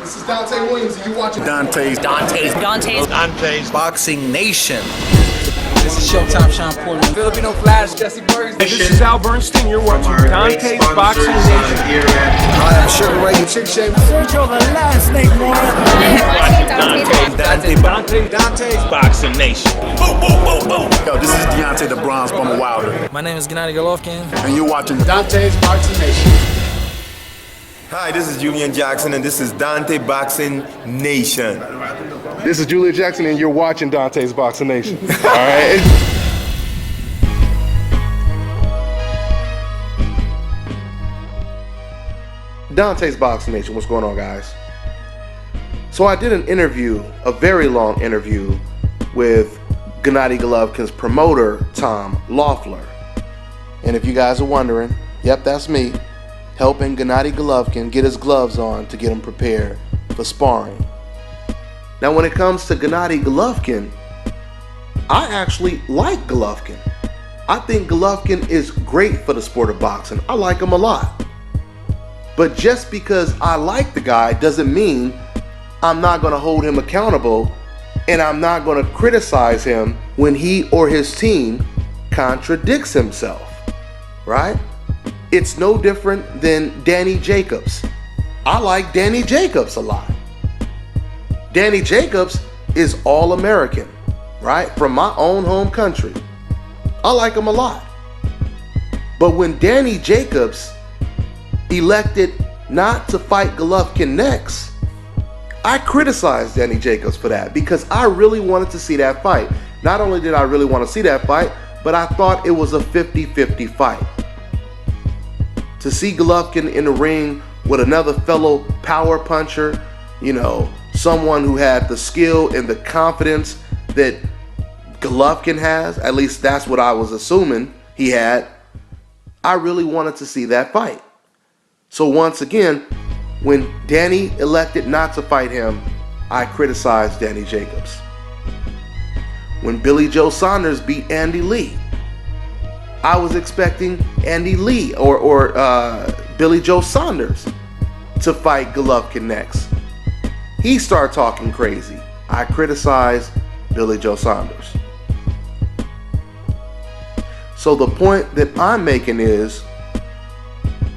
This is Dante Williams, and you watching Dante's Boxing Nation. This is Showtime Sean Portman. Filipino Flash, Jesse Burns. This is Al Bernstein. You're watching Dante's Boxing Nation. Hi, I'm Sugar Ray. Chick Shape. Sergio the last name more. Dante's Boxing Nation. Boom, boom, boom, boom. Yo, this is Deontay the Bronze Bomber Wilder, My name is Gennady Golovkin. and you're watching Dante's Boxing Nation. Hi, this is Julian Jackson, and this is Dante Boxing Nation. This is Julia Jackson, and you're watching Dante's Boxing Nation. All right. Dante's Boxing Nation, what's going on, guys? So I did an interview, a very long interview, with Gennady Golovkin's promoter, Tom Loeffler. And if you guys are wondering, yep, that's me, helping Gennady Golovkin get his gloves on to get him prepared for sparring. Now, when it comes to Gennady Golovkin, I actually like Golovkin. I think Golovkin is great for the sport of boxing. I like him a lot. But just because I like the guy doesn't mean I'm not going to hold him accountable, and I'm not going to criticize him when he or his team contradicts himself, right? It's no different than Danny Jacobs. I like Danny Jacobs a lot. Danny Jacobs is All-American, right? From my own home country. I like him a lot. But when Danny Jacobs elected not to fight Golovkin next, I criticized Danny Jacobs for that because I really wanted to see that fight. Not only did I really want to see that fight, but I thought it was a 50-50 fight. To see Golovkin in the ring with another fellow power puncher, you know, someone who had the skill and the confidence that Golovkin has, at least that's what I was assuming he had, I really wanted to see that fight. So once again, when Danny elected not to fight him, I criticized Danny Jacobs. When Billy Joe Saunders beat Andy Lee, I was expecting Andy Lee or Billy Joe Saunders to fight Golovkin next. He started talking crazy. I criticized Billy Joe Saunders. So the point that I'm making is,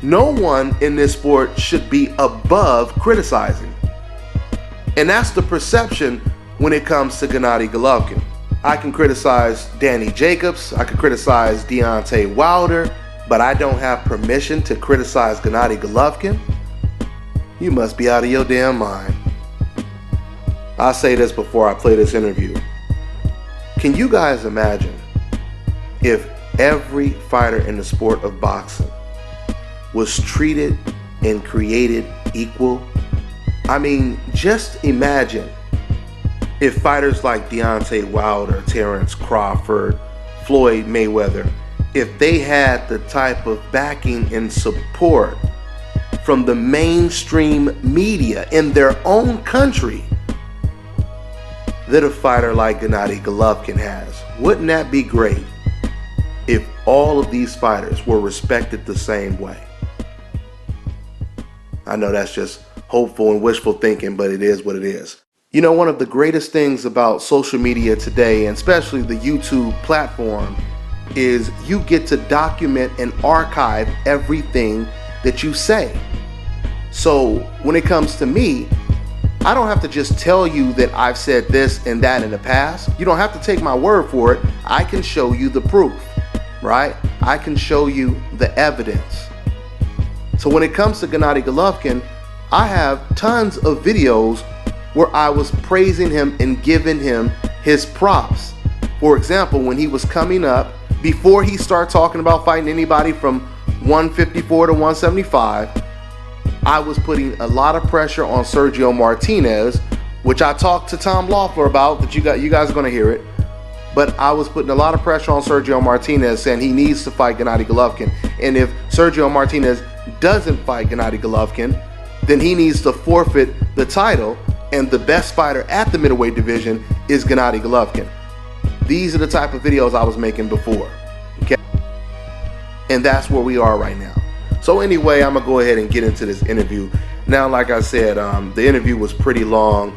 no one in this sport should be above criticizing. And that's the perception when it comes to Gennady Golovkin. I can criticize Danny Jacobs, I can criticize Deontay Wilder, but I don't have permission to criticize Gennady Golovkin? You must be out of your damn mind. I'll say this before I play this interview. Can you guys imagine if every fighter in the sport of boxing was treated and created equal? I mean, just imagine if fighters like Deontay Wilder, Terrence Crawford, Floyd Mayweather, if they had the type of backing and support from the mainstream media in their own country that a fighter like Gennady Golovkin has. Wouldn't that be great if all of these fighters were respected the same way? I know that's just hopeful and wishful thinking, but it is what it is. You know, one of the greatest things about social media today, and especially the YouTube platform, is you get to document and archive everything that you say. So when it comes to me, I don't have to just tell you that I've said this and that in the past. You don't have to take my word for it. I can show you the proof, right? I can show you the evidence. So when it comes to Gennady Golovkin, I have tons of videos where I was praising him and giving him his props. For example, when he was coming up, before he started talking about fighting anybody from 154 to 175, I was putting a lot of pressure on Sergio Martinez, which I talked to Tom Loeffler about, that you guys are going to hear it. But I was putting a lot of pressure on Sergio Martinez, saying he needs to fight Gennady Golovkin. And if Sergio Martinez doesn't fight Gennady Golovkin, then he needs to forfeit the title, and the best fighter at the middleweight division is Gennady Golovkin. These are the type of videos I was making before, okay? And that's where we are right now. So anyway, I'm gonna go ahead and get into this interview. Now, like I said, the interview was pretty long.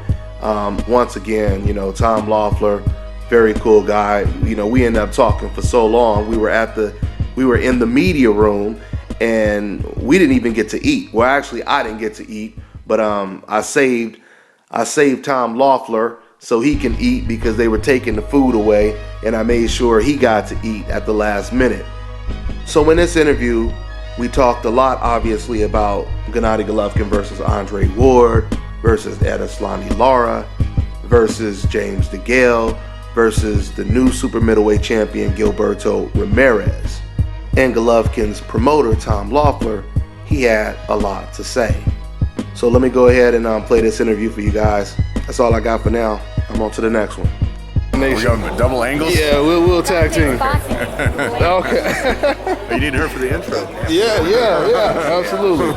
Once again, Tom Loeffler, very cool guy. We ended up talking for so long. We were in the media room, and we didn't even get to eat. Well, actually, I didn't get to eat, but I saved Tom Loeffler so he can eat because they were taking the food away, and I made sure he got to eat at the last minute. So in this interview, we talked a lot, obviously, about Gennady Golovkin versus Andre Ward, versus Erislandy Lara, versus James Degale, versus the new super middleweight champion Gilberto Ramirez. And Golovkin's promoter, Tom Loeffler, he had a lot to say. So let me go ahead and play this interview for you guys. That's all I got for now. I'm on to the next one. We're going with double angles? Yeah, we'll tag team. Okay. You need her for the intro. Yeah, absolutely.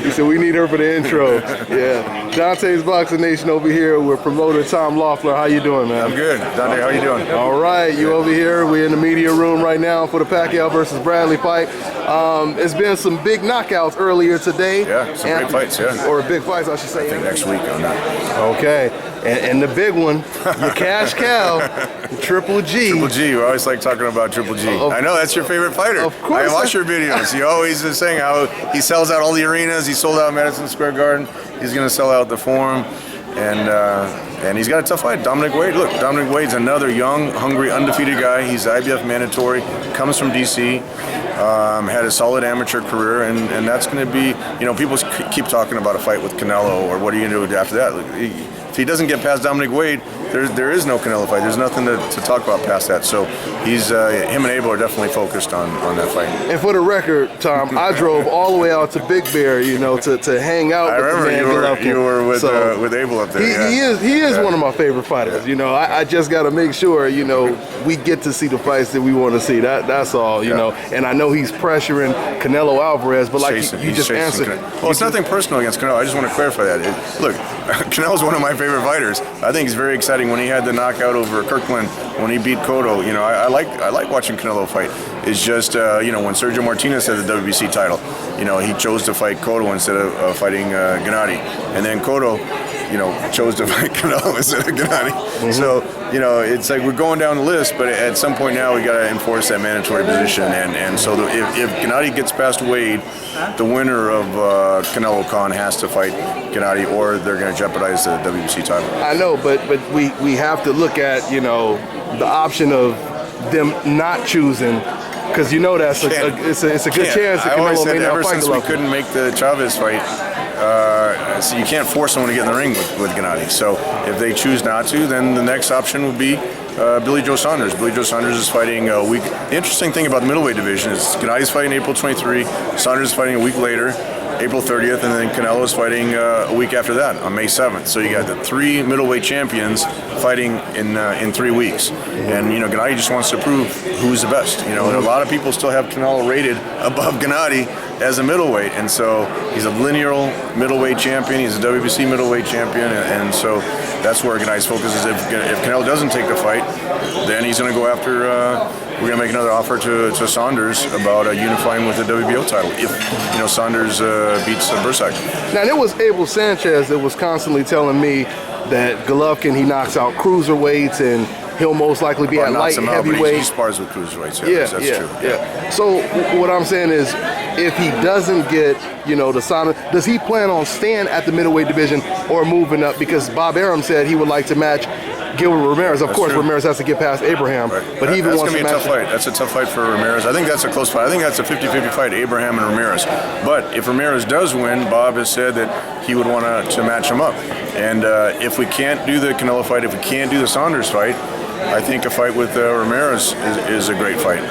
He said we need her for the intro. Yeah. Dante's Boxing Nation over here with promoter Tom Loeffler. How you doing, man? I'm good. Dante, how you doing? All right, you over here. We're in the media room right now for the Pacquiao versus Bradley fight. It's been some big knockouts earlier today. Yeah, some great fights, yeah. Or big fights, I should say. I think next week on that. Okay. And the big one, your cash cow, Triple G. Triple G. We always like talking about Triple G. I know that's your favorite fighter. Of course. I watch your videos. You always is saying how he sells out all the arenas. He sold out Madison Square Garden. He's going to sell out the Forum. And he's got a tough fight. Dominic Wade. Look, Dominic Wade's another young, hungry, undefeated guy. He's IBF mandatory. Comes from D.C. Had a solid amateur career, and that's going to be, people keep talking about a fight with Canelo, or what are you going to do after that? If he doesn't get past Dominic Wade, there is no Canelo fight. There's nothing to talk about past that. So him and Abel are definitely focused on that fight. And for the record, Tom, I drove all the way out to Big Bear, to hang out with the man Golovkin. You were with Abel up there. He is one of my favorite fighters. I just got to make sure, we get to see the fights that we want to see. That's all, And I know he's pressuring Canelo Alvarez, but like you just answered. Well, it's nothing personal against Canelo. I just want to clarify that. Look, Canelo's one of my favorite fighters. I think it's very exciting when he had the knockout over Kirkland, when he beat Cotto. I like watching Canelo fight. It's just when Sergio Martinez had the WBC title, he chose to fight Cotto instead of fighting Gennady, and then Cotto chose to fight Canelo instead of Gennady. Mm-hmm. So it's like we're going down the list, but at some point now we got to enforce that mandatory position, and so if Gennady gets past Wade, the winner of Canelo Khan has to fight Gennady, or they're going to jeopardize the WBC title. I know, but we have to look at the option of them not choosing, because that's it's a good chance that Canelo may not fight Golovkin. Ever since we couldn't make the Chavez fight, so you can't force someone to get in the ring with Gennady. So if they choose not to, then the next option would be Billy Joe Saunders. Billy Joe Saunders is fighting a week. The interesting thing about the middleweight division is Gennady's fighting April 23, Saunders is fighting a week later, April 30th, and then Canelo is fighting a week after that on May 7th. So you got the three middleweight champions fighting in 3 weeks. And Gennady just wants to prove who's the best. And a lot of people still have Canelo rated above Gennady as a middleweight, and so he's a lineal middleweight champion. He's a WBC middleweight champion, and so that's where Gennady's focus is. If Canelo doesn't take the fight, then he's going to go after. We're going to make another offer to Saunders about unifying with the WBO title if Saunders beats Bursak. Now there was Abel Sanchez that was constantly telling me that Golovkin, he knocks out cruiserweights and he'll most likely be at light heavyweight. He spars with cruiserweights. That's true. Yeah. So what I'm saying is, if he doesn't get the Saunders, does he plan on staying at the middleweight division or moving up? Because Bob Arum said he would like to match Gilbert Ramirez. Of course, true. Ramirez has to get past Abraham, but he even wants to match. That's going to be a tough fight. That's a tough fight for Ramirez. I think that's a close fight. I think that's a 50-50 fight, Abraham and Ramirez. But if Ramirez does win, Bob has said that he would want to match him up. And if we can't do the Canelo fight, if we can't do the Saunders fight, I think a fight with Ramirez is a great fight.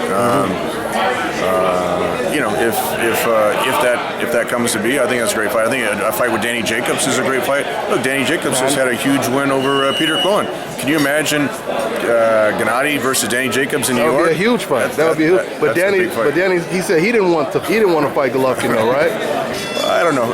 If that comes to be, I think that's a great fight. I think a fight with Danny Jacobs is a great fight. Look, Danny Jacobs just had a huge win over Peter Cohen. Can you imagine Gennady versus Danny Jacobs in New York? That would be a huge fight. That would be huge. But Danny, he said he didn't want to fight Golovkin though, right? I don't know.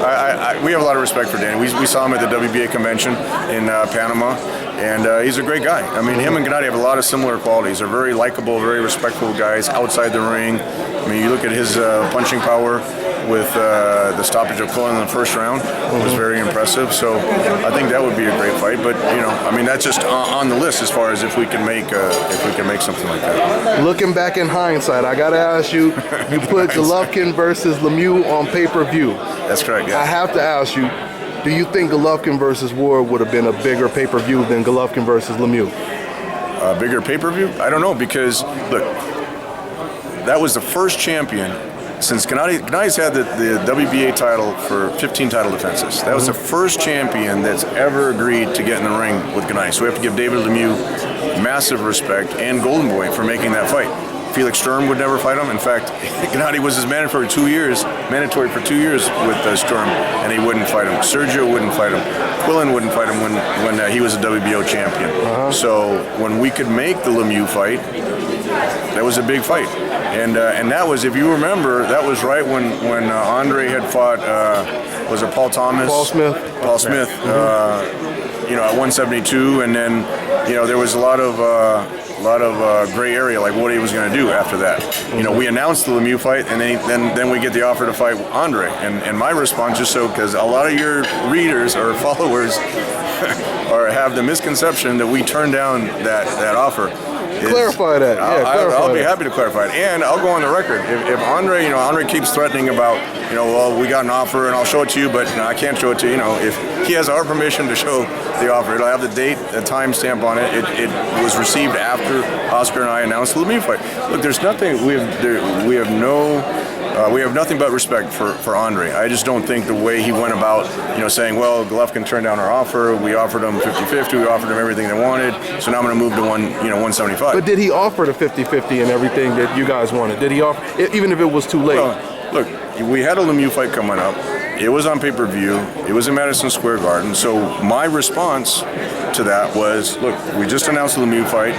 We have a lot of respect for Danny. We saw him at the WBA convention in Panama, and he's a great guy. I mean, him and Gennady have a lot of similar qualities. They're very likable, very respectful guys outside the ring. I mean, you look at his punching power with the stoppage of Quillen in the first round. It was very impressive. So I think that would be a great fight. But I mean, that's just on the list as far as if we can make something like that. Looking back in hindsight, I got to ask you, you put Golovkin versus Lemieux on pay-per-view. That's correct, yeah. I have to ask you, do you think Golovkin versus Ward would have been a bigger pay-per-view than Golovkin versus Lemieux? A bigger pay-per-view? I don't know, because, look, that was the first champion since Gennady's had the WBA title for 15 title defenses. That was the first champion that's ever agreed to get in the ring with Gennady. So we have to give David Lemieux massive respect and Golden Boy for making that fight. Felix Sturm would never fight him. In fact, Gennady was his mandatory for 2 years with Sturm, and he wouldn't fight him. Sergio wouldn't fight him. Quillen wouldn't fight him when he was a WBO champion. So when we could make the Lemieux fight, that was a big fight. And that was, if you remember, that was right when Andre had fought, was it Paul Thomas? Paul Smith. Paul Smith, at 172, and then, there was a lot of gray area, like what he was going to do after that. We announced the Lemieux fight, and then we get the offer to fight Andre. And my response, just so, because a lot of your readers or followers have the misconception that we turned down that offer. Clarify that. I'll be happy to clarify it, and I'll go on the record. If Andre, Andre keeps threatening about, well, we got an offer and I'll show it to you, but I can't show it to you. If he has our permission to show the offer, it'll have the date, the timestamp on it. It was received after Oscar and I announced the Lemieux fight. Look, there's nothing. We have nothing but respect for Andre. I just don't think the way he went about, saying, well, Golovkin turned down our offer, we offered him 50-50, we offered him everything they wanted, so now I'm going to move to 175. But did he offer the 50-50 and everything that you guys wanted? Did he offer, even if it was too late? Well, look, we had a Lemieux fight coming up. It was on pay-per-view. It was in Madison Square Garden. So my response to that was, look, we just announced the Lemieux fight.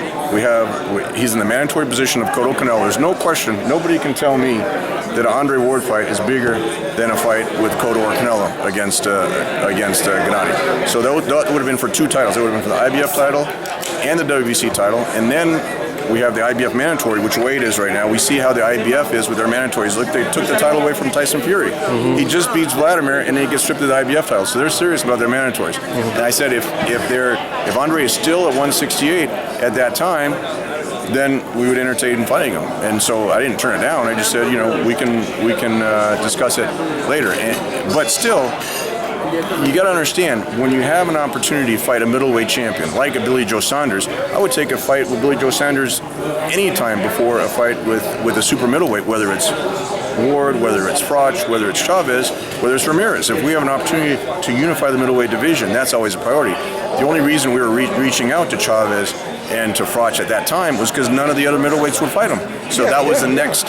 He's in the mandatory position of Cotto Canelo. There's no question. Nobody can tell me that an Andre Ward fight is bigger than a fight with Cotto or Canelo against Gennady. So that would have been for two titles. It would have been for the IBF title and the WBC title. And then we have the IBF mandatory, which Wade is right now. We see how the IBF is with their mandatories. Look, they took the title away from Tyson Fury. He just beats Vladimir, and then he gets stripped of the IBF title. So they're serious about their mandatories. And I said, if Andre is still at 168 at that time, then we would entertain fighting him. And so I didn't turn it down. I just said, we can discuss it later. But still, you got to understand, when you have an opportunity to fight a middleweight champion like a Billy Joe Saunders, I would take a fight with Billy Joe Saunders any time before a fight with a super middleweight, whether it's Ward, whether it's Froch, whether it's Chavez, whether it's Ramirez. If we have an opportunity to unify the middleweight division, that's always a priority. The only reason we were reaching out to Chavez and to Froch at that time was because none of the other middleweights would fight him. So that was the next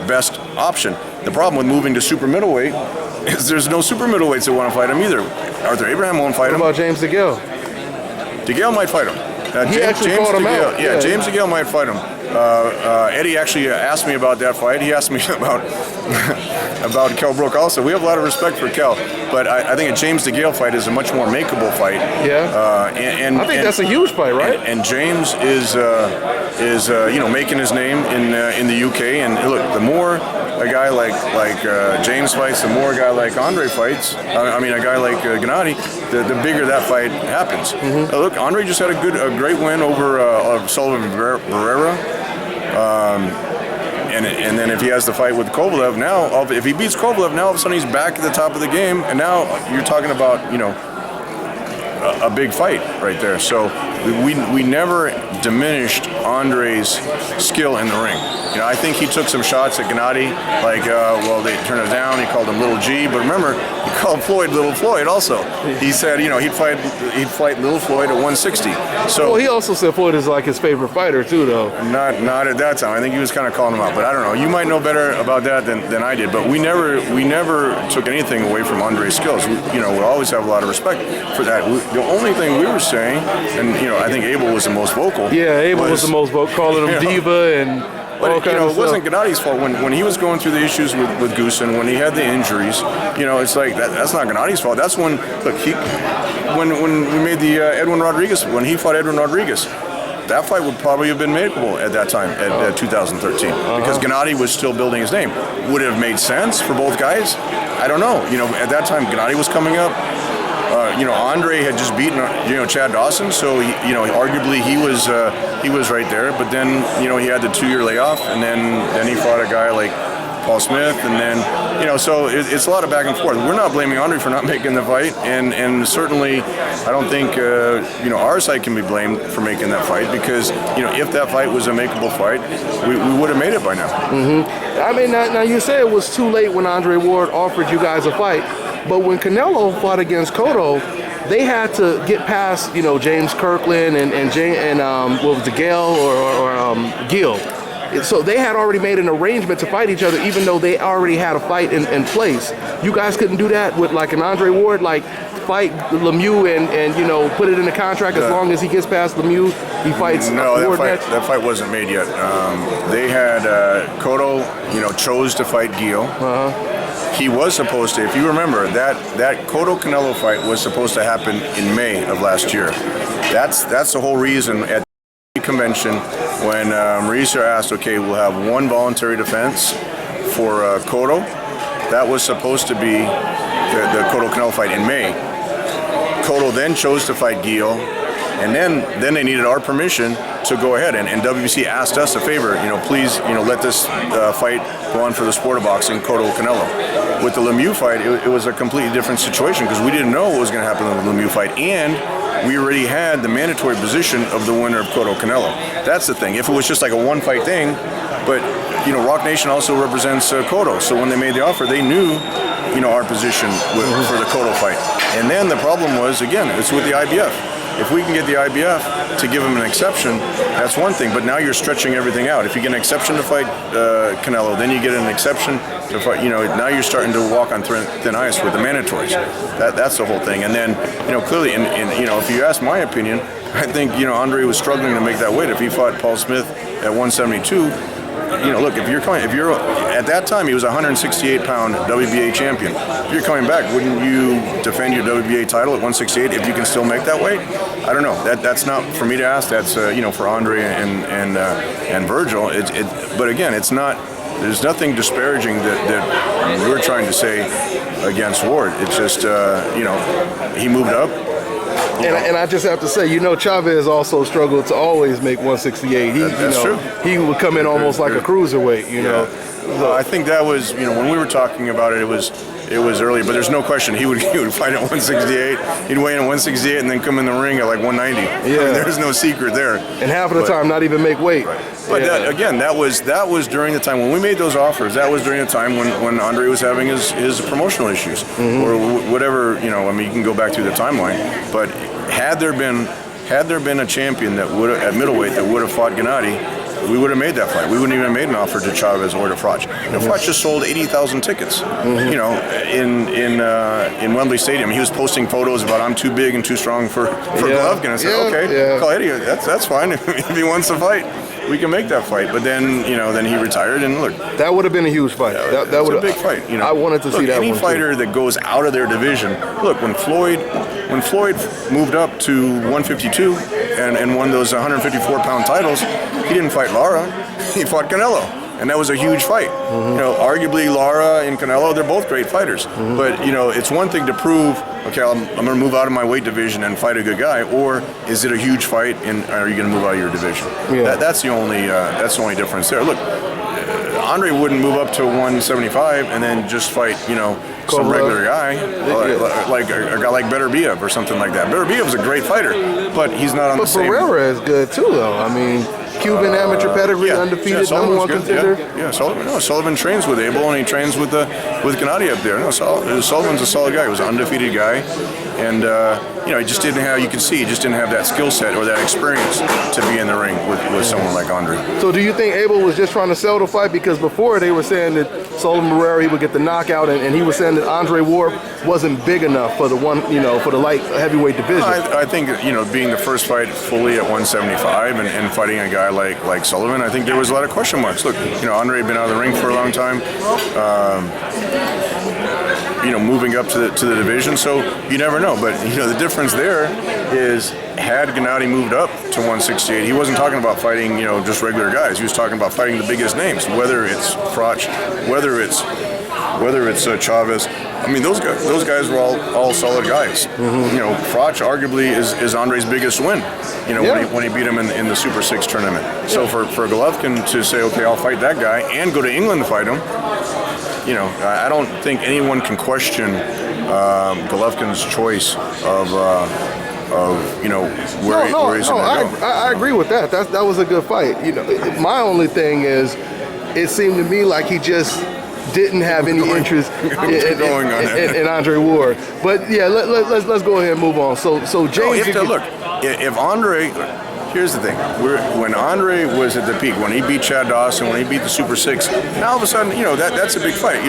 best option. The problem with moving to super middleweight is there's no super middleweights that want to fight him either. Arthur Abraham won't fight him. What about James Degale? Degale might fight him. He actually called him out. Yeah, James Degale might fight him. Eddie actually asked me about that fight. He asked me about Kell Brook also. We have a lot of respect for Kell, but I think a James Degale fight is a much more makeable fight. Yeah. And I think that's a huge fight, right? And James is making his name in the UK. And look, the more a guy like James fights, the more a guy like Andre fights. A guy like Gennady, the bigger that fight happens. Look, Andre just had a great win over Sullivan Barrera. And then if he has the fight with Kovalev now, if he beats Kovalev, now all of a sudden he's back at the top of the game, and now you're talking about a big fight right there. So we never diminished Andre's skill in the ring. I think he took some shots at Gennady, they turned it down. He called him Little G, but remember, he called Floyd Little Floyd also. He said, he'd fight Little Floyd at 160. So he also said Floyd is like his favorite fighter too, though. Not at that time. I think he was kind of calling him out, but I don't know. You might know better about that than I did. But we never took anything away from Andre's skills. We always have a lot of respect for that. The only thing we were saying, and I think Abel was the most vocal. Yeah, Abel was the most vocal, calling him diva and But all kinds of it wasn't stuff. Gennadi's fault when he was going through the issues with Goosen, when he had the injuries. It's like that's not Gennadi's fault. That's when when we made the Edwin Rodriguez, when he fought Edwin Rodriguez. That fight would probably have been makeable at that time, at 2013, because Gennady was still building his name. Would it have made sense for both guys? I don't know. At that time, Gennady was coming up. Andre had just beaten, Chad Dawson, so arguably he was right there. But then, he had the 2-year layoff, and then he fought a guy like Paul Smith, and then, so it's a lot of back and forth. We're not blaming Andre for not making the fight, and certainly I don't think, our side can be blamed for making that fight, because, if that fight was a makeable fight, we would have made it by now. Mm-hmm. I mean, now you say it was too late when Andre Ward offered you guys a fight, but when Canelo fought against Cotto, they had to get past, James Kirkland and what was Degale or Gill. So they had already made an arrangement to fight each other, even though they already had a fight in place. You guys couldn't do that with like an Andre Ward, like fight Lemieux and put it in the contract as long as he gets past Lemieux, he fights Ward next. That fight wasn't made yet. They had Cotto, chose to fight Gill. He was supposed to, if you remember, that Cotto-Canelo fight was supposed to happen in May of last year. That's the whole reason at the convention when Ramirez asked, okay, we'll have one voluntary defense for Cotto. That was supposed to be the Cotto-Canelo fight in May. Cotto then chose to fight Gill, and then they needed our permission to go ahead, and WBC asked us a favor, please, let this fight go on for the sport of boxing, Cotto-Canelo. With the Lemieux fight, it was a completely different situation, because we didn't know what was going to happen in the Lemieux fight, and we already had the mandatory position of the winner of Cotto-Canelo. That's the thing. If it was just like a one-fight thing, but, Rock Nation also represents Cotto, so when they made the offer, they knew, our position for the Cotto fight. And then the problem was, again, it's with the IBF. If we can get the IBF to give him an exception, that's one thing, but now you're stretching everything out. If you get an exception to fight Canelo, then you get an exception to fight, now you're starting to walk on thin ice with the mandatories. That's the whole thing. And then, clearly, if you ask my opinion, I think, Andre was struggling to make that weight. If he fought Paul Smith at 172, look, if you're at that time he was a 168-pound WBA champion. If you're coming back, wouldn't you defend your WBA title at 168 if you can still make that weight? I don't know. That's not for me to ask. That's for Andre and Virgil. But again, it's not. There's nothing disparaging that we're trying to say against Ward. It's just he moved up. And I just have to say, Chavez also struggled to always make 168. That's true. He would come in almost like a cruiserweight, So I think that was, when we were talking about it, it was early, but there's no question he would fight at 168. He'd weigh in at 168 and then come in the ring at like 190. Yeah. There's no secret there. And half of the time, not even make weight. Right. But that was during the time when we made those offers. That was during the time when Andre was having his promotional issues or whatever. You can go back through the timeline. But had there been a champion that would at middleweight that would have fought Gennady, we would have made that fight. We wouldn't even have made an offer to Chavez or to Froch. Froch just sold 80,000 tickets. In Wembley Stadium. He was posting photos about I'm too big and too strong for Golovkin. I said, call Eddie. That's fine. If he wants to fight, we can make that fight. But then then he retired, and look, that would have been a huge fight. That was a big fight. I wanted to see that. Any fighter that goes out of their division. Look, when Floyd moved up to 152 and won those 154-pound titles, he didn't fight Lara. He fought Canelo. And that was a huge fight. Arguably Lara and Canelo, they're both great fighters. But it's one thing to prove, okay, I'm going to move out of my weight division and fight a good guy, or is it a huge fight and are you going to move out of your division? Yeah. That's the only difference there. Look, Andre wouldn't move up to 175 and then just fight, some regular guy, like a guy like Beterbiev or something like that. Beterbiev's a great fighter, but he's not on the same. But Pereira is good too, though. I mean, Cuban amateur pedigree, undefeated, number one contender. Sullivan trains with Abel, and he trains with Gennady up there. Sullivan's a solid guy. He was an undefeated guy, and he just didn't have. You can see he just didn't have that skill set or that experience to be in the ring with someone like Andre. So, do you think Abel was just trying to sell the fight because before they were saying that Sullivan Pereira he would get the knockout, and he was saying that Andre Ward wasn't big enough for the for the light heavyweight division? I think being the first fight fully at 175 and fighting a guy guy like Sullivan, I think there was a lot of question marks. Look, Andre had been out of the ring for a long time. Moving up to the division, so you never know. But the difference there is, had Gennady moved up to 168, he wasn't talking about fighting just regular guys. He was talking about fighting the biggest names, whether it's Froch, whether it's Chavez. I mean, those guys were all solid guys. Froch arguably is Andre's biggest win. When he beat him in the Super 6 tournament. So for Golovkin to say, okay, I'll fight that guy and go to England to fight him. I don't think anyone can question Golovkin's choice of where he's going to go. I agree with that. That was a good fight. My only thing is, it seemed to me like he just didn't have any interest in Andre Ward. But yeah, let's go ahead and move on. So James, if Andre. Here's the thing. When Andre was at the peak, when he beat Chad Dawson, when he beat the Super 6, now all of a sudden, that's a big fight.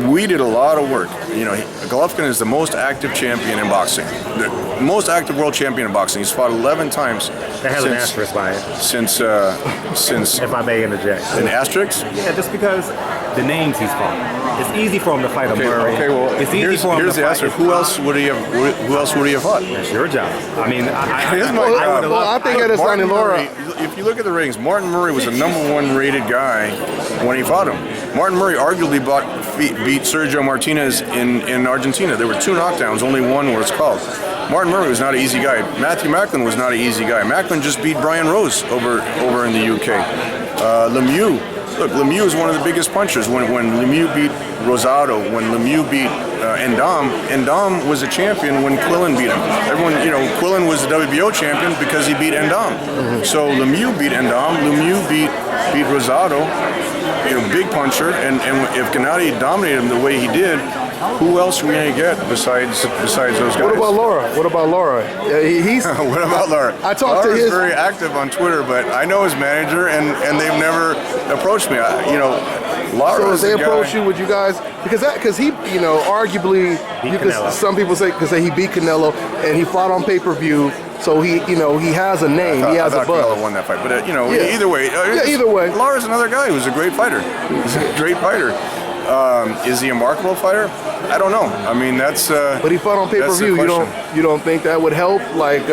We did a lot of work. Golovkin is the most active champion in boxing. The most active world champion in boxing. He's fought 11 times. That has an asterisk by it. Since if I may interject. An asterisk? Yeah, just because the names he's fought. It's easy for him to fight a Murray. Okay, well, it's easy for him here's to the fight. asterisk. Who else would he have fought? That's your job. I mean, I think Adesanya Lara. If you look at the rings, Martin Murray was the #1 rated guy when he fought him. Martin Murray arguably beat Sergio Martinez in Argentina. There were 2 knockdowns, only one was called. Martin Murray was not an easy guy. Matthew Macklin was not an easy guy. Macklin just beat Brian Rose over in the UK. Lemieux. Look, Lemieux is one of the biggest punchers. When Lemieux beat Rosado, when Lemieux beat Endam was a champion when Quillen beat him. Everyone, Quillen was the WBO champion because he beat Endam. So Lemieux beat Endam. Lemieux beat Rosado. Big puncher. And if Gennady dominated him the way he did, who else are we going to get besides those guys? What about Lara? What about Lara? What about Lara? I talked Lara's to his. Very active on Twitter, but I know his manager, and they've never approached me. Lara. So if they approach you, would you guys? Because he, arguably, some people say he beat Canelo and he fought on pay-per-view. So he has a name. He has a buzz. Canelo won that fight, but either way. Either way. Lara's another guy who's a great fighter. He's a great fighter. Is he a marketable fighter? I don't know. I mean, that's. But he fought on pay-per-view. You don't think that would help, like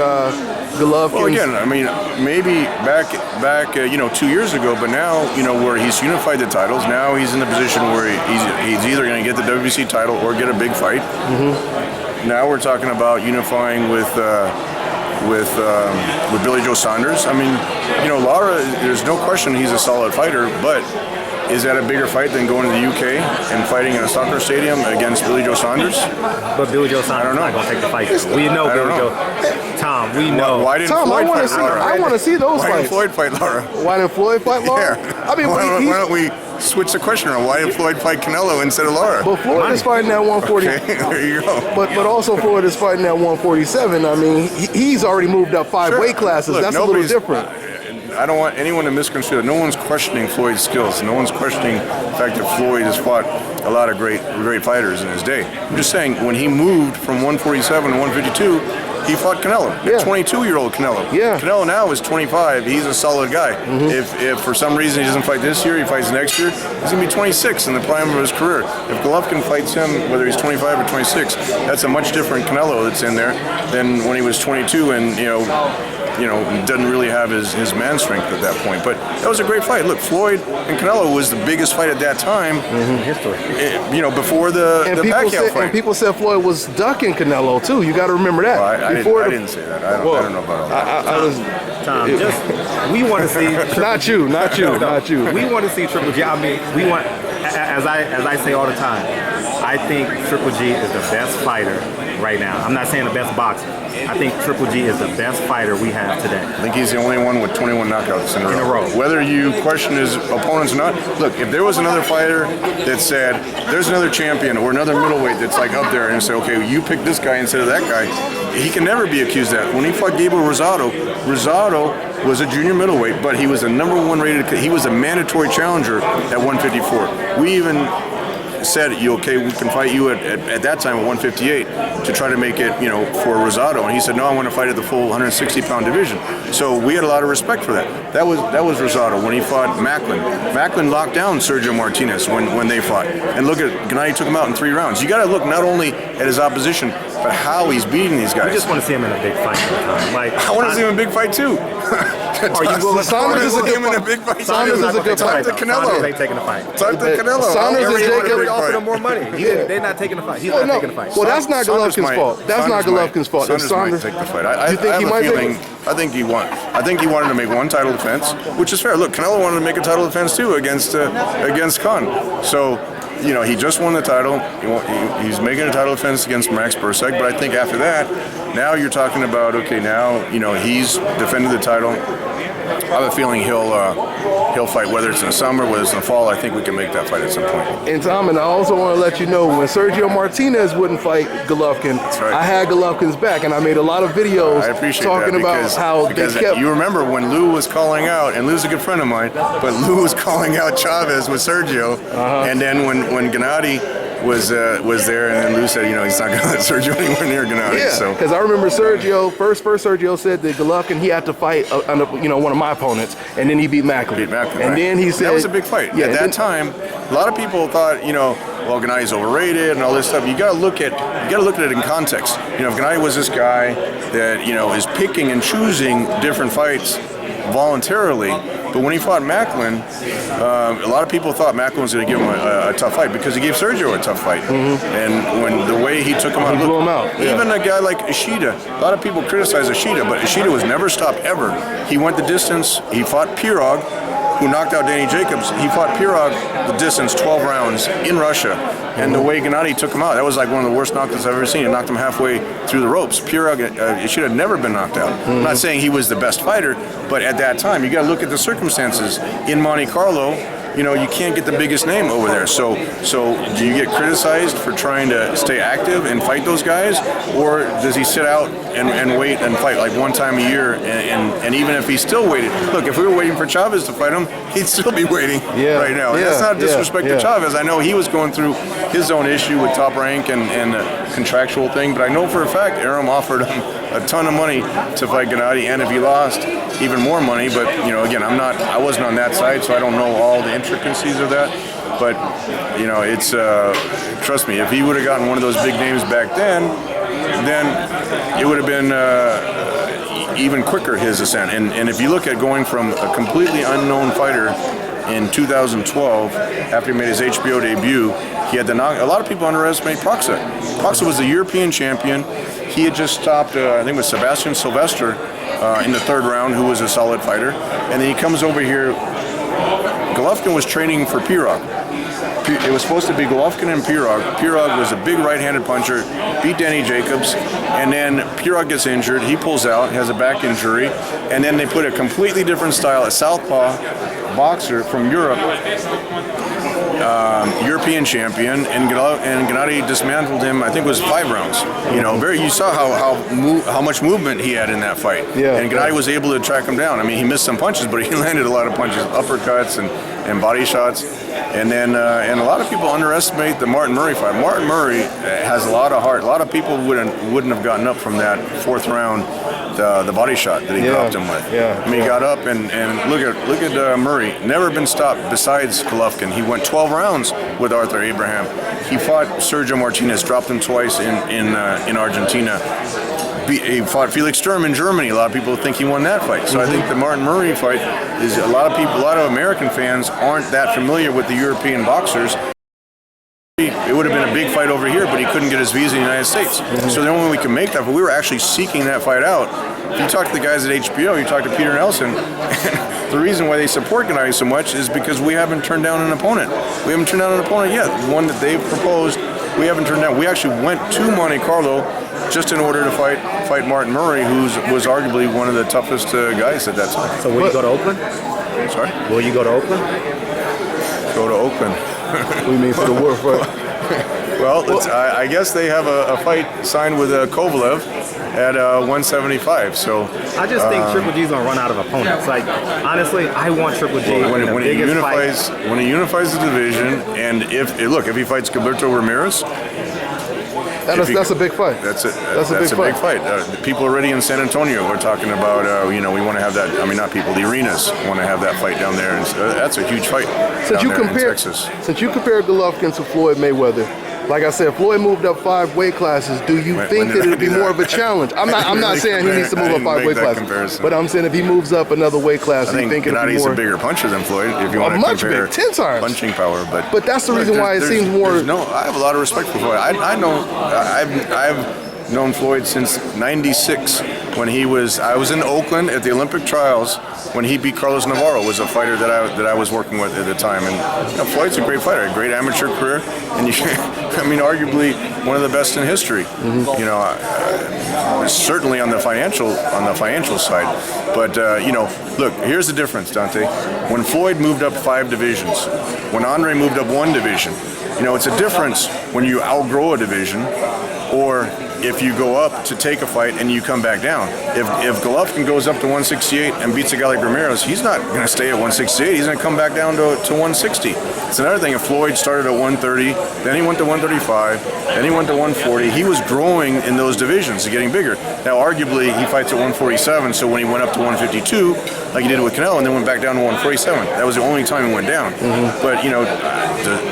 Golovkin? Well, again, I mean, maybe back 2 years ago, but now where he's unified the titles. Now he's in the position where he's either going to get the WBC title or get a big fight. Now we're talking about unifying with Billy Joe Saunders. I mean, Lara. There's no question he's a solid fighter, but. Is that a bigger fight than going to the UK and fighting in a soccer stadium against Billy Joe Saunders? But Billy Joe Saunders is not going to take the fight. We know Billy Joe. Tom, we know. Why didn't Floyd fight Lara? I want to see those fights. Why didn't Floyd fight Lara? Why didn't Floyd fight Lara? Yeah. I mean, why don't we switch the question around? Why did Floyd fight Canelo instead of Lara? But Floyd is fighting at 140. Okay, there you go. But also Floyd is fighting at 147. I mean, he's already moved up 5 weight classes. Look, that's a little different. I don't want anyone to misconstrue that. No one's questioning Floyd's skills. No one's questioning the fact that Floyd has fought a lot of great fighters in his day. I'm just saying, when he moved from 147 to 152, he fought Canelo. 22-year-old Canelo. Yeah. Canelo now is 25. He's a solid guy. If for some reason he doesn't fight this year, he fights next year, he's going to be 26 in the prime of his career. If Golovkin fights him, whether he's 25 or 26, that's a much different Canelo that's in there than when he was 22 and, doesn't really have his man strength at that point. But that was a great fight. Look, Floyd and Canelo was the biggest fight at that time. History. Before the Pacquiao fight. And people said Floyd was ducking Canelo too. You got to remember that. Well, I didn't say that. I don't know about all that. Tom, we want to see. Not you. We want to see Triple G. I mean, we want, as I say all the time, I think Triple G is the best fighter right now. I'm not saying the best boxer. I think Triple G is the best fighter we have today. I think he's the only one with 21 knockouts in a row. Whether you question his opponents or not, look, if there was another fighter that said, there's another champion or another middleweight that's like up there and say, okay, you pick this guy instead of that guy, he can never be accused of that. When he fought Gabriel Rosado was a junior middleweight, but he was a #1 rated, he was a mandatory challenger at 154. We even said, "Okay, we can fight you at that time at 158 to try to make it, for Rosado." And he said, "No, I want to fight at the full 160-pound division." So we had a lot of respect for that. That was Rosado when he fought Macklin. Macklin locked down Sergio Martinez when they fought. And look at Gennady took him out in 3 rounds. You got to look not only at his opposition, but how he's beating these guys. I just want to see him in a big fight sometime. I want to see him in a big fight too. Saunders is a good in a big fight. Saunders is a good Talk fight. to Canelo. Saunders ain't taking the fight. Talk to Canelo. Saunders is They Jacob. offered him more money. They're not taking the fight. He's not taking the fight. Well, that's not Golovkin's fault. That's not Golovkin's fault. Saunders might take the fight. You think he might take it? I think he wanted to make one title defense, which is fair. Look, Canelo wanted to make a title defense too against Khan. So, he just won the title. He's making a title defense against Max Bursek. But I think after that, now you're talking about, okay, now, he's defended the title. I have a feeling he'll fight, whether it's in the summer, whether it's in the fall. I think we can make that fight at some point. And Tom, and I also want to let you know, when Sergio Martinez wouldn't fight Golovkin, right. I had Golovkin's back, and I made a lot of videos talking about how because they kept. You remember when Lou was calling out, and Lou's a good friend of mine, but Lou was calling out Chavez with Sergio, and then when Gennady was there, and then Lou said, he's not going to let Sergio anywhere near Gennady. Yeah, because I remember Sergio, first Sergio said that Golovkin, he had to fight one of my opponents, and then he beat Macklin. And then he said... That was a big fight. Yeah, at that time, a lot of people thought, well, Gennady's overrated and all this stuff. You got to look at it in context. If Gennady was this guy that, is picking and choosing different fights voluntarily, but when he fought Macklin, a lot of people thought Macklin was going to give him a tough fight because he gave Sergio a tough fight. And when the way he took him out, blew him out. Even a guy like Ishida, a lot of people criticize Ishida, but Ishida was never stopped ever. He went the distance. He fought Pirog, who knocked out Danny Jacobs. He fought Pirog the distance, 12 rounds in Russia. And the way Gennady took him out, that was like one of the worst knockouts I've ever seen. He knocked him halfway through the ropes. Pirog, Ishida had never been knocked out. I'm not saying he was the best fighter, but at that time, you got to look at the circumstances. In Monte Carlo, you can't get the biggest name over there. So do you get criticized for trying to stay active and fight those guys, or does he sit out and wait and fight like one time a year? And even if he still waited, look, if we were waiting for Chavez to fight him, he'd still be waiting right now. And that's not disrespect to Chavez. I know he was going through his own issue with Top Rank and the contractual thing, but I know for a fact Arum offered him a ton of money to fight Gennady, and if he lost, even more money. But again, I wasn't on that side, so I don't know all the intricacies of that. But it's trust me, if he would have gotten one of those big names back then it would have been even quicker, his ascent. And if you look at going from a completely unknown fighter in 2012, after he made his HBO debut, he had the knock. A lot of people underestimate Proxa. Proxa was the European champion. He had just stopped, I think it was Sebastian Silvestre in the 3rd round, who was a solid fighter. And then he comes over here. Golovkin was training for Pirog. It was supposed to be Golovkin and Pirog. Pirog was a big right-handed puncher, beat Danny Jacobs, and then Pirog gets injured. He pulls out, has a back injury, and then they put a completely different style, a southpaw boxer from Europe, European champion, and Gennady dismantled him. I think it was 5 rounds. You saw how much movement he had in that fight. And Gennady was able to track him down. I mean, he missed some punches, but he landed a lot of punches, uppercuts and body shots. And then and a lot of people underestimate the Martin Murray fight. Martin Murray has a lot of heart. A lot of people wouldn't have gotten up from that 4th round. The body shot that he dropped him with. I mean, he got up and look at Murray. Never been stopped besides Golovkin. He went 12 rounds with Arthur Abraham. He fought Sergio Martinez, dropped him twice in Argentina. He fought Felix Sturm in Germany. A lot of people think he won that fight. So I think the Martin Murray fight is a lot of American fans aren't that familiar with the European boxers. It would have been a big fight over here, but he couldn't get his visa in the United States. So the only way we could make that, but we were actually seeking that fight out. If you talk to the guys at HBO, you talk to Peter Nelson, the reason why they support Gennady so much is because we haven't turned down an opponent. We haven't turned down an opponent yet. The one that they've proposed, we haven't turned down. We actually went to Monte Carlo just in order to fight Martin Murray, who was arguably one of the toughest guys at that time. So will you go to Oakland? Sorry? Will you go to Oakland? Go to Oakland. We mean for the war fight. Well, I guess they have a fight signed with Kovalev at 175. So I just think Triple G's gonna run out of opponents. Like honestly, I want Triple G when in the he biggest unifies fight. when he unifies the division, and if he fights Gilberto Ramirez. That's a big fight. That's it. That's a big fight. The people already in San Antonio are talking about, we want to have that. I mean, not people. The arenas want to have that fight down there, and that's a huge fight down there in Texas. Since you compared Golovkin to Floyd Mayweather, like I said, Floyd moved up 5 weight classes. Do you think that it would be more of a challenge? I'm not saying he needs to move up 5 weight classes, comparison. but I'm saying if he moves up another weight class, I think it'll be Gennady's more. a bigger puncher than Floyd. If you want to much compare big, 10 times punching power, but that's the reason why it seems more. I have a lot of respect for Floyd. I've known Floyd since '96 when I was in Oakland at the Olympic trials when he beat Carlos Navarro. Was a fighter that I was working with at the time, and Floyd's a great fighter, a great amateur career, and arguably one of the best in history. Certainly on the financial side, but look, here's the difference, Dante. When Floyd moved up 5 divisions, when Andre moved up 1 division, it's a difference when you outgrow a division, or if you go up to take a fight and you come back down. If Golovkin goes up to 168 and beats a guy like Ramirez, he's not going to stay at 168. He's going to come back down to 160. It's another thing if Floyd started at 130, then he went to 135, then he went to 140. He was growing in those divisions, getting bigger. Now, arguably, he fights at 147, so when he went up to 152, like he did with Canelo, and then went back down to 147, that was the only time he went down. But,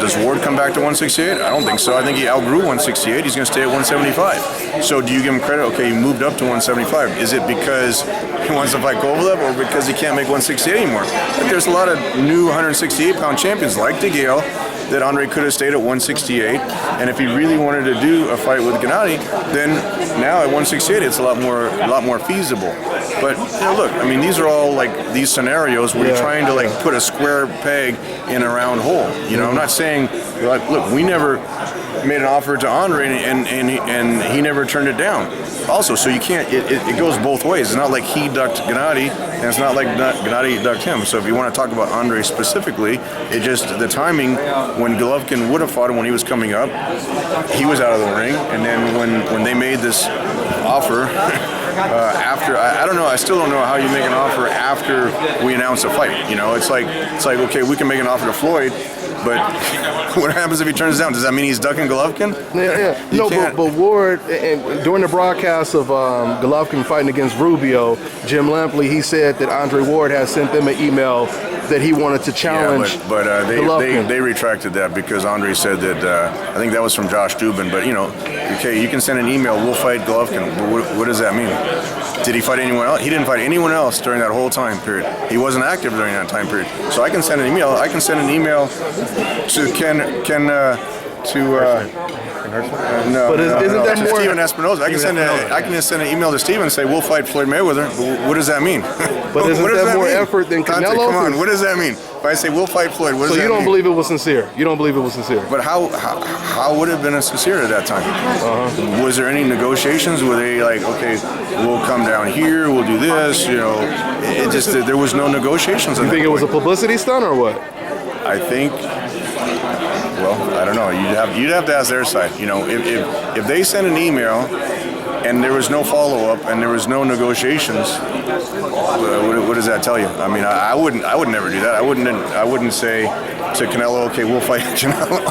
does Ward come back to 168? I don't think so. I think he outgrew 168. He's going to stay at 175. So do you give him credit? Okay, he moved up to 175. Is it because he wants to fight Kovalev, or because he can't make 168 anymore? But there's a lot of new 168-pound champions like Degale that Andre could have stayed at 168, and if he really wanted to do a fight with Gennady, then now at 168 it's a lot more feasible. But look, I mean, these are all like these scenarios where you're trying to put a square peg in a round hole. I'm not saying look, we never made an offer to Andre and he never turned it down. Also, so you can't. It goes both ways. It's not like he ducked Gennady, and it's not like Gennady ducked him. So if you want to talk about Andre specifically, it just the timing when Golovkin would have fought him when he was coming up, he was out of the ring, and then when they made this offer after, I don't know. I still don't know how you make an offer after we announce a fight. It's like okay, we can make an offer to Floyd. But what happens if he turns it down? Does that mean he's ducking Golovkin? Yeah. No, but Ward, and during the broadcast of Golovkin fighting against Rubio, Jim Lampley, he said that Andre Ward had sent them an email that he wanted to challenge. Yeah, but they retracted that because Andre said that, I think that was from Josh Dubin, but okay, you can send an email, we'll fight Golovkin. What does that mean? Did he fight anyone else? He didn't fight anyone else during that whole time period. He wasn't active during that time period. So I can send an email. I can send an email to Steven Espinosa. I can just send an email to Steven and say we'll fight Floyd Mayweather. What does that mean? But isn't that more effort than Canelo? Come on, what does that mean? If I say we'll fight Floyd, what does that mean? So you don't believe it was sincere? You don't believe it was sincere? But how would it have been sincere at that time? Was there any negotiations? Were they like, okay, we'll come down here, we'll do this? It just there was no negotiations. You think it was a publicity stunt or what? I think. Well, I don't know. You'd have to ask their side. If they sent an email and there was no follow-up and there was no negotiations, what does that tell you? I mean, I would never do that. I wouldn't say to Canelo, okay, we'll fight Canelo.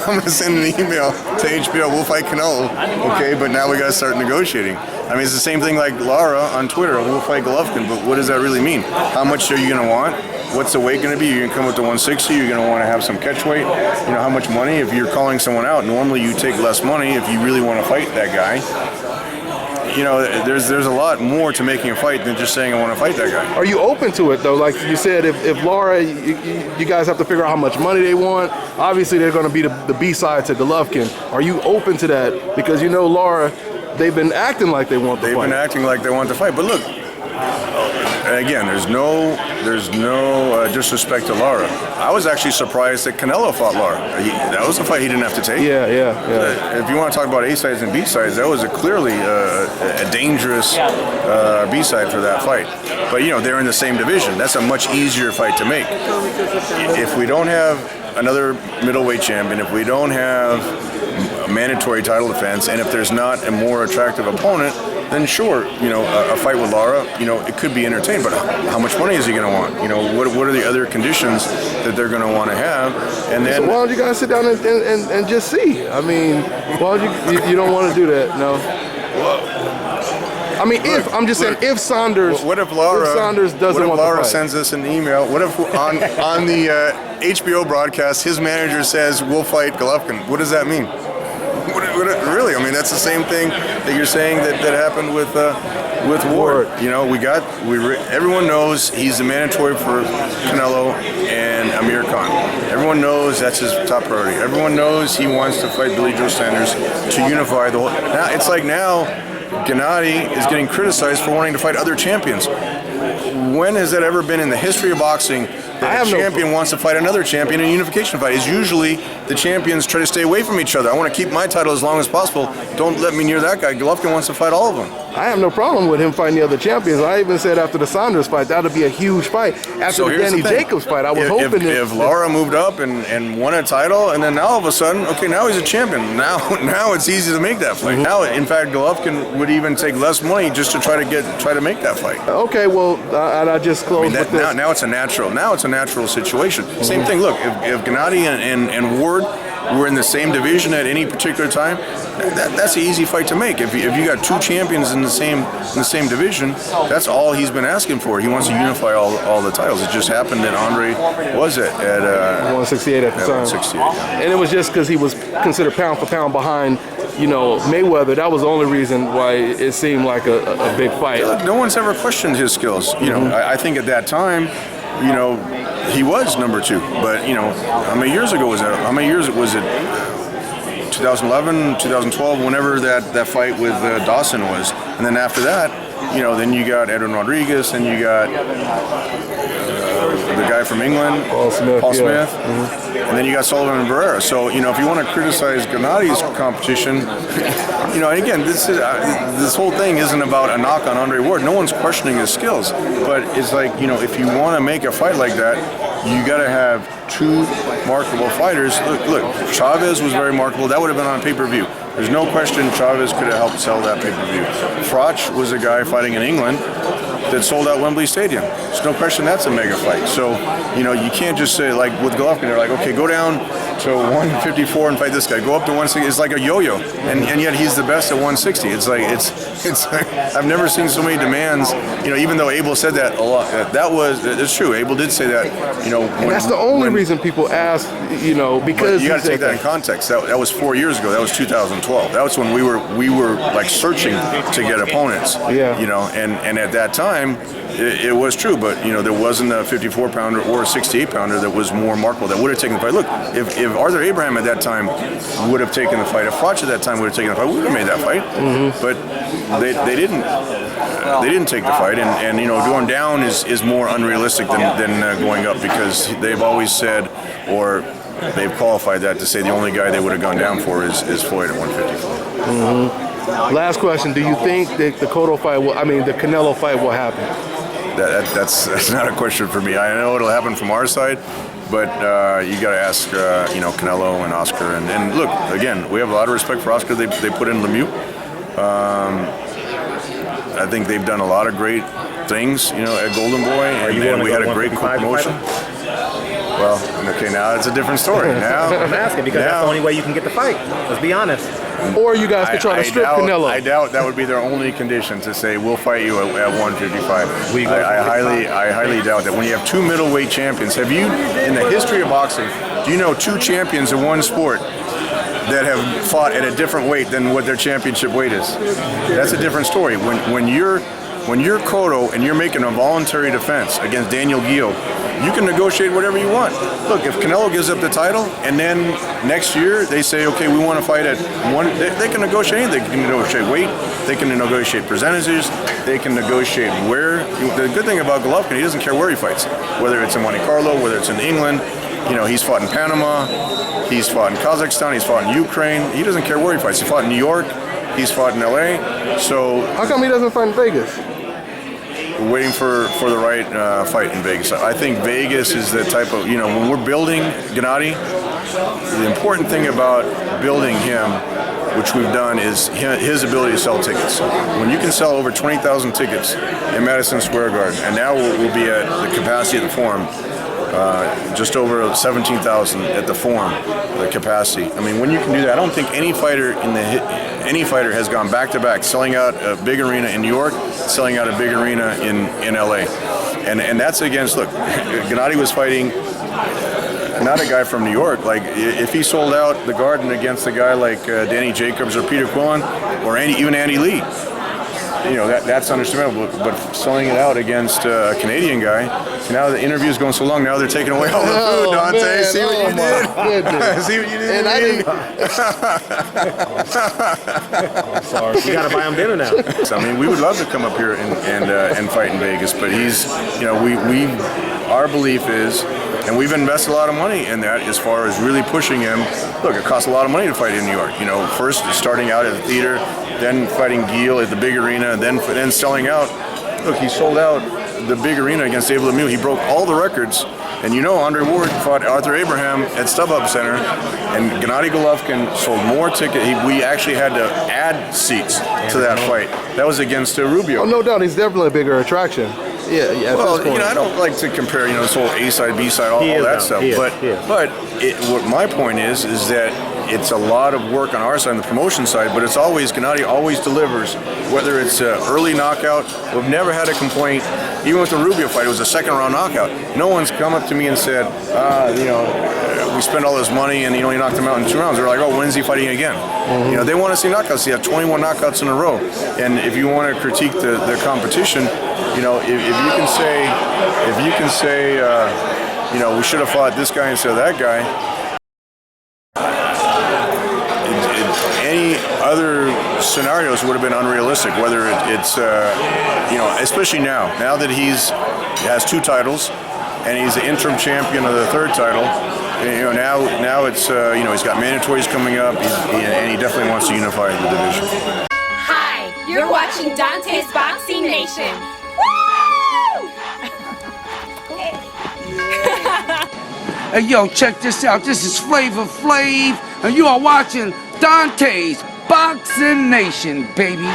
I'm gonna send an email to HBO, we'll fight Canelo, okay, but now we gotta start negotiating. I mean, it's the same thing like Lara on Twitter, we'll fight Golovkin, but what does that really mean? How much are you gonna want? What's the weight going to be? You're going to come with the 160. You're going to want to have some catch weight. How much money? If you're calling someone out, normally you take less money if you really want to fight that guy. There's a lot more to making a fight than just saying I want to fight that guy. Are you open to it though? Like you said, if Lara, you guys have to figure out how much money they want. Obviously, they're going to be the B side to Golovkin. Are you open to that? Because Lara, they've been acting like they want the fight. They've been acting like they want to fight, but look. Again, there's no disrespect to Lara. I was actually surprised that Canelo fought Lara. That was a fight he didn't have to take. Yeah. If you want to talk about A sides and B sides, that was clearly a dangerous B side for that fight. But they're in the same division. That's a much easier fight to make. If we don't have another middleweight champion, if we don't have a mandatory title defense, and if there's not a more attractive opponent, then sure, a fight with Lara, it could be entertaining, but how much money is he going to want? What are the other conditions that they're going to want to have? And then, so why don't you guys sit down and just see? I mean, why don't you don't want to do that? No. I mean, if Saunders, what if Saunders doesn't want Lara to fight? sends us an email? What if on the HBO broadcast, his manager says we'll fight Golovkin? What does that mean? Really? I mean, that's the same thing that you're saying that happened with Ward. Everyone knows he's the mandatory for Canelo and Amir Khan. Everyone knows that's his top priority. Everyone knows he wants to fight Billy Joe Sanders to unify the whole. Now it's like Gennady is getting criticized for wanting to fight other champions. When has that ever been in the history of boxing that a champion wants to fight another champion in a unification fight? It's usually the champions try to stay away from each other. I want to keep my title as long as possible. Don't let me near that guy. Golovkin wants to fight all of them. I have no problem with him fighting the other champions. I even said after the Saunders fight, that would be a huge fight. After the Danny Jacobs fight, I was hoping if Lara moved up and won a title, and then now all of a sudden, okay, now he's a champion. Now it's easy to make that fight. Mm-hmm. Now, in fact, Golovkin would even take less money just to try to make that fight. Okay, well, I just closed with this. Now it's a natural situation. Mm-hmm. Same thing. Look, if Gennady and Ward were in the same division at any particular time, that's an easy fight to make. If you got two champions in the same division, that's all he's been asking for. He wants to unify all the titles. It just happened that Andre was at 168 at the time. 168. And it was just because he was considered pound for pound behind, Mayweather. That was the only reason why it seemed like a big fight. Yeah, look, no one's ever questioned his skills. I think at that time, he was number two. But how many years ago was that? How many years was it? 2011, 2012, whenever that fight with Dawson was. And then after that, then you got Edwin Rodriguez, and you got the guy from England, Paul Smith. Mm-hmm. And then you got Sullivan and Barrera. So, if you want to criticize Gennady's competition, and again, this whole thing isn't about a knock on Andre Ward. No one's questioning his skills. But it's like, if you want to make a fight like that, you got to have two marketable fighters. Look, Chavez was very marketable. That would have been on pay-per-view. There's no question Chavez could have helped sell that pay-per-view. Froch was a guy fighting in England that sold out Wembley Stadium. There's no question that's a mega fight. So, you can't just say, like with Golovkin, they're like, okay, go down to 154 and fight this guy. Go up to 160. It's like a yo-yo, and yet he's the best at 160. It's like I've never seen so many demands. Even though Abel said that a lot, it's true. Abel did say that. And that's the only reason people ask. Because you got to take that in context. That was 4 years ago. That was 2012. That was when we were like searching to get opponents. Yeah. And at that time, it was true, but there wasn't a 54-pounder or a 68-pounder that was more marketable that would have taken the fight. Look, if Arthur Abraham at that time would have taken the fight, if Froch at that time would have taken the fight, we would have made that fight. Mm-hmm. But they didn't. They didn't take the fight, and going down is more unrealistic than going up, because they've always said, or they've qualified that to say the only guy they would have gone down for is Floyd at 154. Mm-hmm. Last question: do you think that the Canelo fight will happen? That's not a question for me. I know it'll happen from our side, but you got to ask Canelo and Oscar. And look, again, we have a lot of respect for Oscar. They put in Lemieux. I think they've done a lot of great things, at Golden Boy, and we had a great promotion. Well, okay, now it's a different story. Now I'm asking because that's the only way you can get the fight. Let's be honest. Or you guys could try to strip Canelo. I doubt that would be their only condition, to say we'll fight you at 155. I highly doubt that. When you have two middleweight champions, have you, in the history of boxing, do you know two champions in one sport that have fought at a different weight than what their championship weight is? That's a different story. When you're Cotto and you're making a voluntary defense against Daniel Gio, you can negotiate whatever you want. Look, if Canelo gives up the title and then next year they say, okay, we want to fight at one, they can negotiate anything. They can negotiate weight, they can negotiate percentages, they can negotiate where. The good thing about Golovkin, he doesn't care where he fights, whether it's in Monte Carlo, whether it's in England. He's fought in Panama, he's fought in Kazakhstan, he's fought in Ukraine. He doesn't care where he fights. He fought in New York, he's fought in LA. So how come he doesn't fight in Vegas? We're waiting for the right fight in Vegas. I think Vegas is the type of, when we're building Gennady, the important thing about building him, which we've done, is his ability to sell tickets. When you can sell over 20,000 tickets in Madison Square Garden, and now we'll be at the capacity of the Forum, just over 17,000 at the Forum, the capacity. I mean, when you can do that, I don't think any fighter has gone back to back, selling out a big arena in New York, selling out a big arena in LA, and that's against. Look, Gennady was fighting not a guy from New York. Like, if he sold out the Garden against a guy like Danny Jacobs or Peter Quillen or even Andy Lee, that's understandable. But selling it out against a Canadian guy, now the interview's going so long, now they're taking away all the food, Dante. Man, see what you did? See what you did? And I didn't. I'm sorry. You gotta buy him dinner now. I mean, we would love to come up here and fight in Vegas, but our belief is, and we've invested a lot of money in that as far as really pushing him. Look, it costs a lot of money to fight in New York. First starting out at the theater, then fighting Degale at the big arena, then selling out. Look, he sold out the big arena against David Lemieux. He broke all the records. And Andre Ward fought Arthur Abraham at StubHub Center, and Gennady Golovkin sold more tickets. We actually had to add seats to that fight. That was against Rubio. Oh, no doubt, he's definitely a bigger attraction. Yeah. Well, I don't like to compare, this whole A side, B side, all that stuff. But what my point is that it's a lot of work on our side, on the promotion side. But it's always Gennady always delivers, whether it's an early knockout. We've never had a complaint. Even with the Rubio fight, it was a second round knockout. No one's come up to me and said, we spent all this money and you knocked him out in 2 rounds. They're like, oh, when's he fighting again? Mm-hmm. They want to see knockouts. They have 21 knockouts in a row. And if you want to critique the competition, if you can say, we should have fought this guy instead of that guy. Any other scenarios would have been unrealistic. Whether it's especially now that he has 2 titles and he's the interim champion of the 3rd title. Now it's he's got mandatories coming up, and he definitely wants to unify the division. Hi, you're watching Dante's Boxing Nation. Hey, yo, check this out. This is Flavor Flav, and you are watching Dante's Boxing Nation, baby.